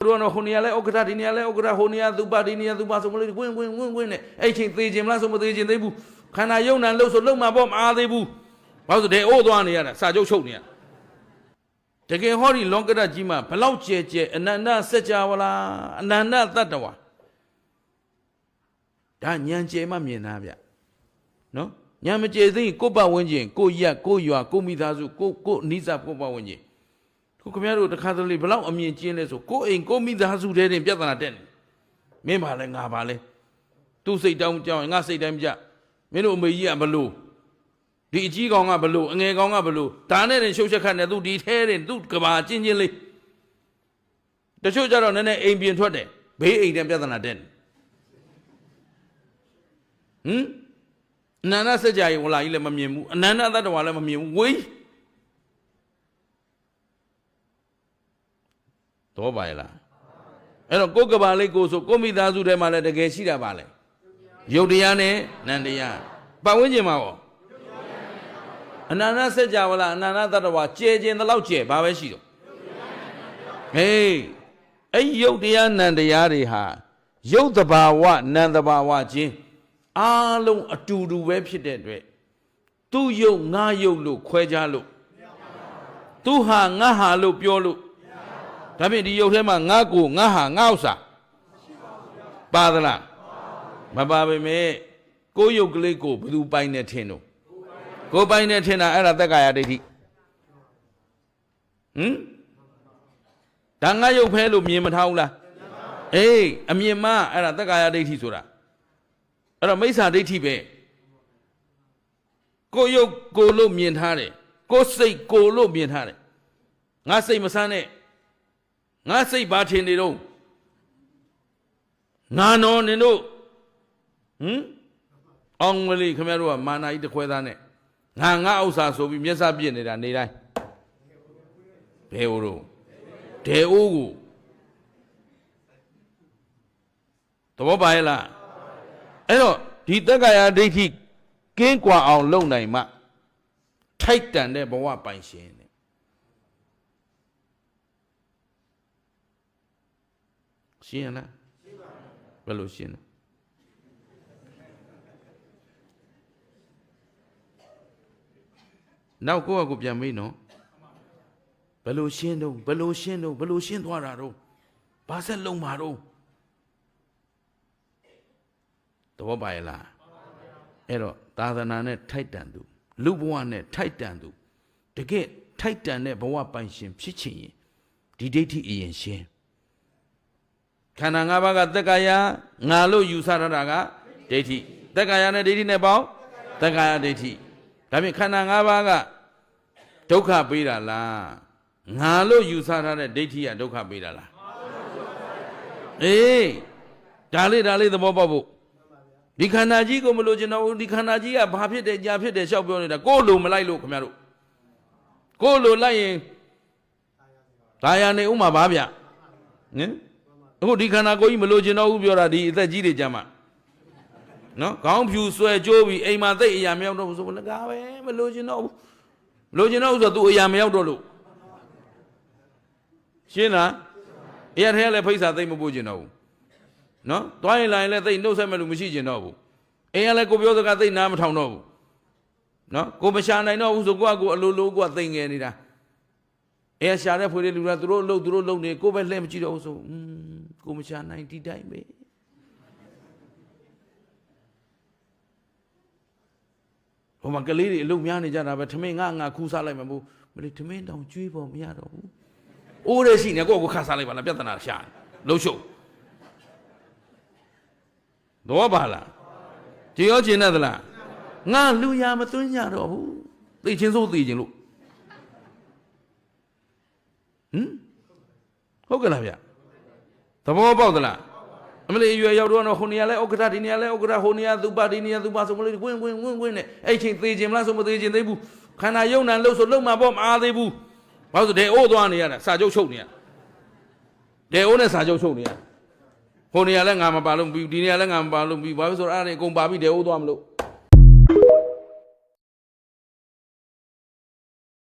တို့ကတော့ဟိုနေရာလဲဥက္ကဋ္ဌဒီနေရာလဲဥက္ကဋ္ဌဟိုနေရာသူပါဒီနေရာသူပါဆိုမလို့ဝင်နဲ့အဲ့ချိန်သေခြင်းမလားဆိုမသေးခြင်းသေးဘူးခန္ဓာယုံနာလှုပ်ဆိုလှုပ်မှာပေါ့မအားသေးဘူးဘာလို့ဆိုတဲ့အိုးသွားနေရတာစာချုပ်ချုပ်နေရတကယ်ဟောဒီလောကဓာတ်ကြီးမှာဘလောက်ကျဲကျဲအနန္တစัจ java လားအနန္တတတ္တဝါဒါဉာဏ်ကျဲမှမြင်တာဗျနော်ဉာဏ်မကျဲသိရင်ကိုယ့်ပတ်ဝန်းကျင်ကိုယ့်ရက်ကိုယ့်ရွာကိုယ့်မိသားစုကိုယ့်အနိစ္စကိုယ့်ပတ်ဝန်းကျင်ခုခင်ဗျားတို့တခါတလေဘလောက်အမြင်ကျင်းလဲဆိုကိုယ့်အိမ်ကိုယ့်မိသားစုထဲတင်ပြဿနာတက်နေမင်းပါလဲငါပါလဲသူ့စိတ်တောင်းကြောင်းငါစိတ်တိုင်းကြမင်းတို့အမေကြီးကဘလို့ဒီအကြီးကောင်ကဘလို့အငယ်ကောင်ကဘလို့ဒါနဲ့တင်ရှုပ်ချက်ခတ်နေသူဒီထဲတင်သူကဘာချင်းချင်းလေးတချို့ကြတော့နည်းနည်းအိမ်ပြင်ထွက်တယ်ဘေးအိမ်တန်းပြဿနာတက်နေအနန္တစัจ java ဝလာကြီးလည်းမမြင်ဘူးအနန္တတတ္တဝါလည်းမမြင်ဘူးဝေးတော့ပါရဲ့လားအဲ့တော့ကိုယ်ကဘာလေးကိုဆိုကိုမိသားစုထဲမှာလည်းတကယ်ရှိတာပါလေယုတ်တရားနဲ့နန္တရားပတ်ဝန်းကျင်မှာရောအနန္တစัจ java လားအနန္တတတ္တဝါကျဲခြင်းတလောက်ကျဲဘာပဲရှိတော့ဟေးအဲ့ယုတ်တရားနန္တရားတွေဟာယုတ်တဘာဝနန္တဘာဝချင်းအားလုံးအတူတူပဲဖြစ်တဲ့အတွက်သူ့ယုတ်ငါယုတ်လို့ခွဲခြားလို့သူဟာငါဟာလို့ပြောလို့ဒါဖြင့်ဒီယုတ်ထဲမှာငါကိုငါဟာငါဥစ္စာပါသလားမပါပေမဲ့ကိုယ်ယုတ်ကလေးကိုဘယ်သူပိုင်နေထင်တော့ကိုယ်ပိုင်နေထင်တာအဲ့ဒါသက္ကာယဒိဋ္ဌိဒါငါယုတ်ဖဲလို့မြင်မထားဘူးလားအေးအမြင်မှအဲ့ဒါသက္ကာယဒိဋ္ဌိဆိုတာအဲ့တော့မိစ္ဆာဒိဋ္ဌိပဲကိုယ်ယုတ်ကိုလို့မြင်ထားတယ်ကိုယ်စိတ်ကိုလို့မြင်ထားတယ်ငါစိတ်မဆန်းနဲ့ငါစိတ်ဘာထင်နေတော့ငါနော်နင်တို့အောင်မလေးခင်ဗျားတို့ကမာနာကြီးတခွဲသားနဲ့ငါဥစ္စာဆိုပြီးမျက်စပြစ်နေတာနေတိုင်းဘယ်ဟိုတော့ဒေအိုးကိုသဘောပါရဲ့လားအဲ့တော့ဒီသက္ကာယဒိဋ္ဌိကင်းကွာအောင်လုပ်နိုင်မှထိုက်တန်တဲ့ဘဝပိုင်ရှင်တဲ့ရှင်းရလားဘယ်လိုရှင်းလဲနောက်ကိုယ့်အကူပြန်မေးနော်ဘယ်လိုရှင်းတော့ဘယ်လိုရှင်းသွားတာတော့ဘာဆက်လုံးမှာတော့သဘောပါရဲ့လားအဲ့တော့သာသနာနဲ့ထိုက်တန်သူလူဘဝနဲ့ထိုက်တန်သူတကယ်ထိုက်တန်တဲ့ဘဝပိုင်ရှင်ဖြစ်ချင်ရင်ဒီဒိဋ္ဌိအရင်ရှင်းခန္ဓာ၅ပါးကသက္ကာယငါလို့ယူဆရတာကဒိဋ္ဌိသက္ကာယနဲ့ဒိဋ္ဌိနဲ့ပေါင်းသက္ကာယဒိဋ္ဌိဒါဖြင့်ခန္ဓာ၅ပါးကဒုက္ခပေးတာလားငါလို့ယူဆထားတဲ့ဒိဋ္ဌိကဒုက္ခပေးတာလားအေးဒါလေးသဘောပေါက်ဖို့ဒီခန္ဓာကြီးကိုမလို့ကျွန်တော်ဒီခန္ဓာကြီးကဘာဖြစ်တယ်ကြာဖြစ်တယ်ရှောက်ပြောနေတာကိုယ်လိုမလိုက်လို့ခင်ဗျားတို့ကိုယ်လိုလိုက်ရင်ဒါရနေဥမာပါဗျအခုဒီခန္ဓာကိုယ်ကြီးမလို့ကျွန်တော်ဘူးပြောတာဒီအသက်ကြီးတွေကြမှာနော်ခေါင်းဖြူဆွဲကြိုးပြီးအိမ်မှာသိအရာမရောက်တော့ဘူးဆိုလကားပဲမလို့ကျွန်တော်ဘူးမလို့ကျွန်တော်ဆိုတော့သူအရာမရောက်တော့လို့ရှင်းလားအဲ့ရထဲလည်းဖိတ်စာသိမပို့ကျွန်တော်ဘူးနော်တွားရင်လာရင်လည်းသိနှုတ်ဆက်မဲ့လို့မရှိကျင်တော့ဘူးအိမ်ကလည်းကိုပြောစကားသိနားမထောင်တော့ဘူးနော်ကိုမရှာနိုင်တော့ဘူးဆိုကိုကအလိုလိုကိုကသိငယ်နေတာအဲ့ရှာတဲ့ဖွေးလေးလူကသူတို့လုံနေကိုပဲလှည့်မကြည့်တော့ဘူးဆိုကိုမရှာနိုင်ဒီတိုင်းပဲဟိုမှာကလေးတွေအလုပ်များနေကြတာပဲထမင်းငါခူးစားလိုက်မှာဘူးမလေးထမင်းတောင်ကျွေးဖို့မရတော့ဘူးအိုးရရှိနေကိုခါစားလိုက်ပါလားပြဿနာရှာလှုပ်ရှုပ်တော့ပါလားကြည်ရောကျင်တဲ့သလားငါလူရမသွင်းကြတော့ဘူးသိချင်းစိုးသိချင်းလို့ဟုတ်ကဲ့လားဗျသဘောပေါက်သလားအမလေးရွယ်ရောက်တော့ဟိုနေရာလဲဥက္ကဋ္ဌဒီနေရာလဲဥက္ကဋ္ဌဟိုနေရာသူပါဒီနေရာသူပါဆိုမလို့ဝင်နဲ့အဲ့ချိန်သေခြင်းမလားဆိုမသေခြင်းသေးဘူးခန္ဓာယုံနာလှုပ်ဆိုလှုပ်မှာပေါ့မအားသေးဘူးဘာလို့ဆိုဒေအိုးသွားနေရတာစာချုပ်ချုပ်နေရဒေအိုးနဲ့စာချုပ်ချုပ်နေရဟိုနေရာလဲငါမပါလို့ပြီးဒီနေရာလဲငါမပါလို့ပြီးဘာလို့ဆိုတော့အဲ့ဒါအကုန်ပါပြီးဒေအိုးသွားမလို့